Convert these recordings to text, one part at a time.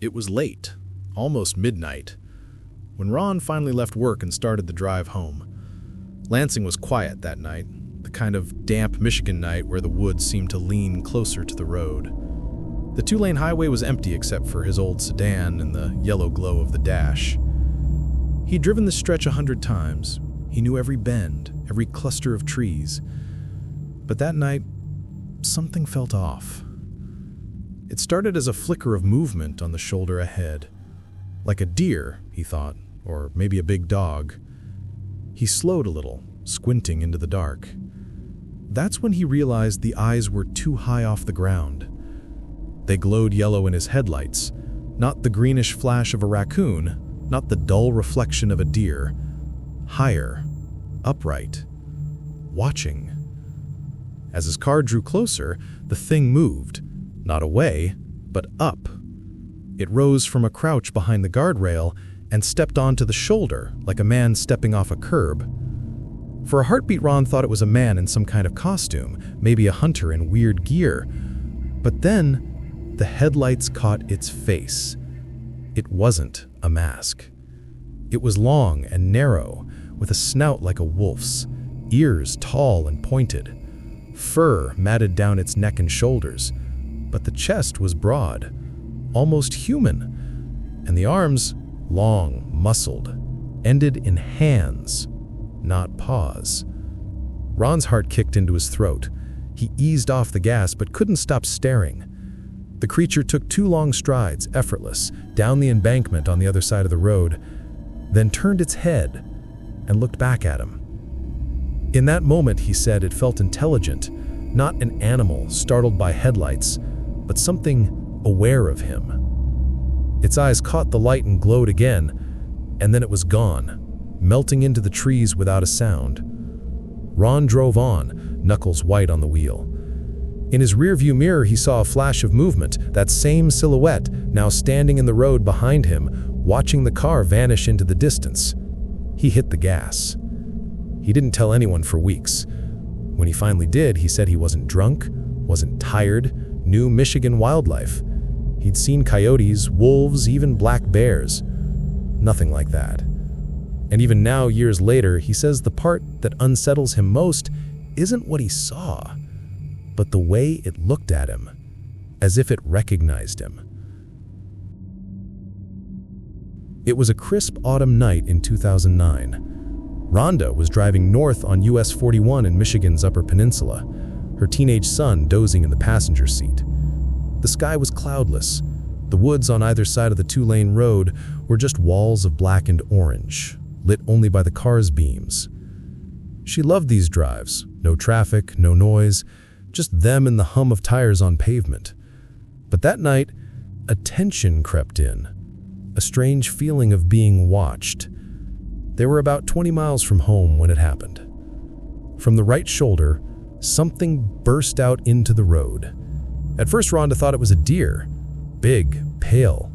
It was late, almost midnight, when Ron finally left work and started the drive home. Lansing was quiet that night, the kind of damp Michigan night where the woods seemed to lean closer to the road. The two-lane highway was empty except for his old sedan and the yellow glow of the dash. He'd driven this stretch 100 times. He knew every bend, every cluster of trees. But that night, something felt off. It started as a flicker of movement on the shoulder ahead. Like a deer, he thought, or maybe a big dog. He slowed a little, squinting into the dark. That's when he realized the eyes were too high off the ground. They glowed yellow in his headlights, not the greenish flash of a raccoon, not the dull reflection of a deer. Higher, upright, watching. As his car drew closer, the thing moved, not away, but up. It rose from a crouch behind the guardrail and stepped onto the shoulder like a man stepping off a curb. For a heartbeat, Ron thought it was a man in some kind of costume, maybe a hunter in weird gear. But then, the headlights caught its face. It wasn't a mask. It was long and narrow, with a snout like a wolf's, ears tall and pointed, fur matted down its neck and shoulders, but the chest was broad, almost human, and the arms, long, muscled, ended in hands, not paws. Ron's heart kicked into his throat. He eased off the gas but couldn't stop staring. The creature took 2 long strides, effortless, down the embankment on the other side of the road, then turned its head and looked back at him. In that moment, he said, it felt intelligent, not an animal startled by headlights, but something aware of him. Its eyes caught the light and glowed again, and then it was gone, melting into the trees without a sound. Ron drove on, knuckles white on the wheel. In his rearview mirror, he saw a flash of movement, that same silhouette now standing in the road behind him, watching the car vanish into the distance. He hit the gas. He didn't tell anyone for weeks. When he finally did, he said he wasn't drunk, wasn't tired, knew Michigan wildlife. He'd seen coyotes, wolves, even black bears. Nothing like that. And even now, years later, he says the part that unsettles him most isn't what he saw, but the way it looked at him, as if it recognized him. It was a crisp autumn night in 2009. Rhonda was driving north on US 41 in Michigan's Upper Peninsula, her teenage son dozing in the passenger seat. The sky was cloudless. The woods on either side of the 2-lane road were just walls of black and orange, lit only by the car's beams. She loved these drives. No traffic, no noise, just them and the hum of tires on pavement. But that night, a tension crept in, a strange feeling of being watched. They were about 20 miles from home when it happened. From the right shoulder, something burst out into the road. At first, Rhonda thought it was a deer, big, pale.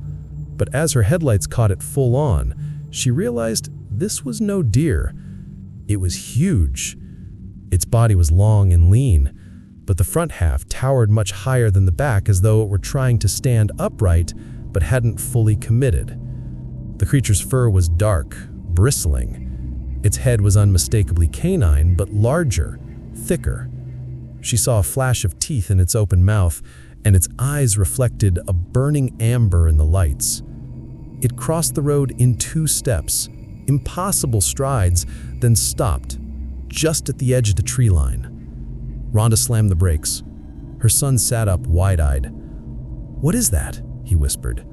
But as her headlights caught it full on, she realized this was no deer. It was huge. Its body was long and lean, but the front half towered much higher than the back, as though it were trying to stand upright but hadn't fully committed. The creature's fur was dark, bristling. Its head was unmistakably canine, but larger, thicker. She saw a flash of teeth in its open mouth, and its eyes reflected a burning amber in the lights. It crossed the road in 2 steps, impossible strides, then stopped, just at the edge of the tree line. Rhonda slammed the brakes. Her son sat up, wide-eyed. "What is that?" he whispered.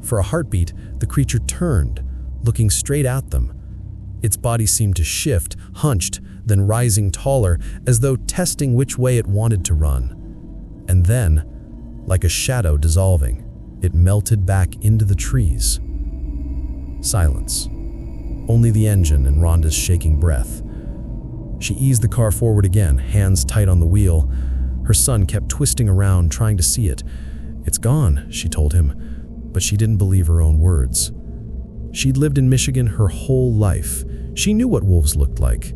For a heartbeat, the creature turned, looking straight at them. Its body seemed to shift, hunched, then rising taller, as though testing which way it wanted to run. And then, like a shadow dissolving, it melted back into the trees. Silence. Only the engine and Rhonda's shaking breath. She eased the car forward again, hands tight on the wheel. Her son kept twisting around, trying to see it. "It's gone," she told him, but she didn't believe her own words. She'd lived in Michigan her whole life. She knew what wolves looked like.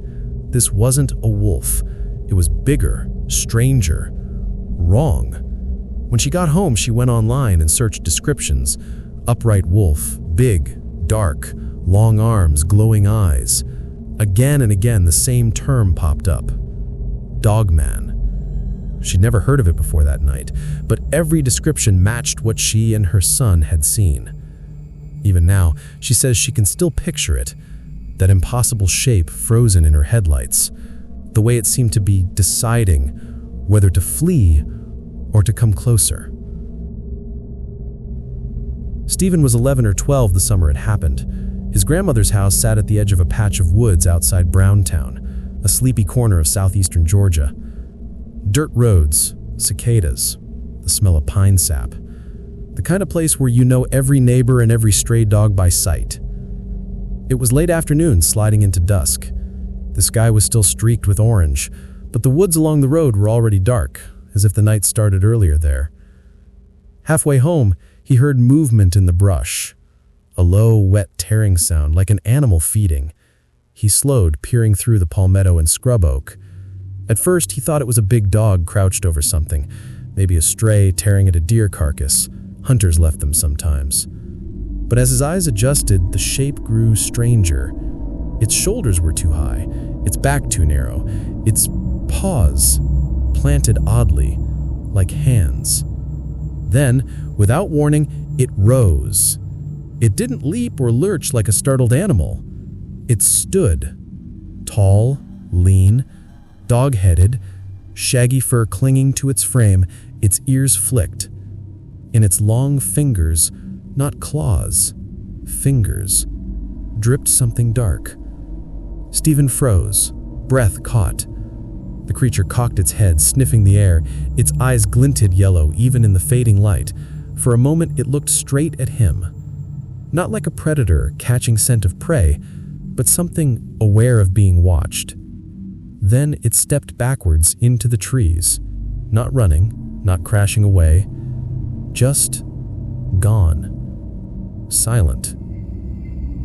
This wasn't a wolf. It was bigger, stranger, wrong. When she got home, she went online and searched descriptions. upright wolf, big, dark, long arms, glowing eyes. Again and again, the same term popped up. Dogman. She'd never heard of it before that night, but every description matched what she and her son had seen. Even now, she says she can still picture it, that impossible shape frozen in her headlights, the way it seemed to be deciding whether to flee or to come closer. Stephen was 11 or 12 the summer it happened. His grandmother's house sat at the edge of a patch of woods outside Browntown, a sleepy corner of southeastern Georgia. Dirt roads, cicadas, the smell of pine sap. The kind of place where you know every neighbor and every stray dog by sight. It was late afternoon, sliding into dusk. The sky was still streaked with orange, but the woods along the road were already dark, as if the night started earlier there. Halfway home, he heard movement in the brush, a low, wet tearing sound like an animal feeding. He slowed, peering through the palmetto and scrub oak. At first, he thought it was a big dog crouched over something, maybe a stray tearing at a deer carcass. Hunters left them sometimes. But as his eyes adjusted, the shape grew stranger. Its shoulders were too high, its back too narrow, its paws planted oddly, like hands. Then, without warning, it rose. It didn't leap or lurch like a startled animal. It stood, tall, lean, dog-headed, shaggy fur clinging to its frame, its ears flicked. In its long fingers, not claws, fingers, dripped something dark. Stephen froze, breath caught. The creature cocked its head, sniffing the air. Its eyes glinted yellow, even in the fading light. For a moment, it looked straight at him. Not like a predator catching scent of prey, but something aware of being watched. Then it stepped backwards into the trees, not running, not crashing away, just gone. Silent.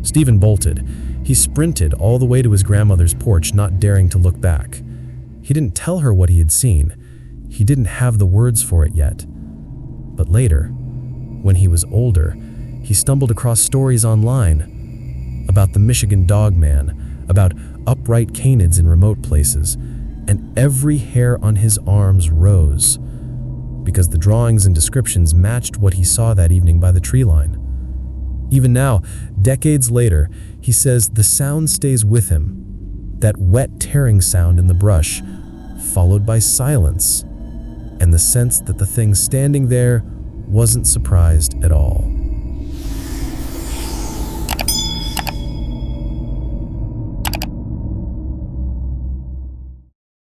Stephen bolted. He sprinted all the way to his grandmother's porch, not daring to look back. He didn't tell her what he had seen. He didn't have the words for it yet. But later, when he was older, he stumbled across stories online about the Michigan Dogman, about upright canids in remote places, and every hair on his arms rose, because the drawings and descriptions matched what he saw that evening by the tree line. Even now, decades later, he says the sound stays with him, that wet tearing sound in the brush, followed by silence, and the sense that the thing standing there wasn't surprised at all.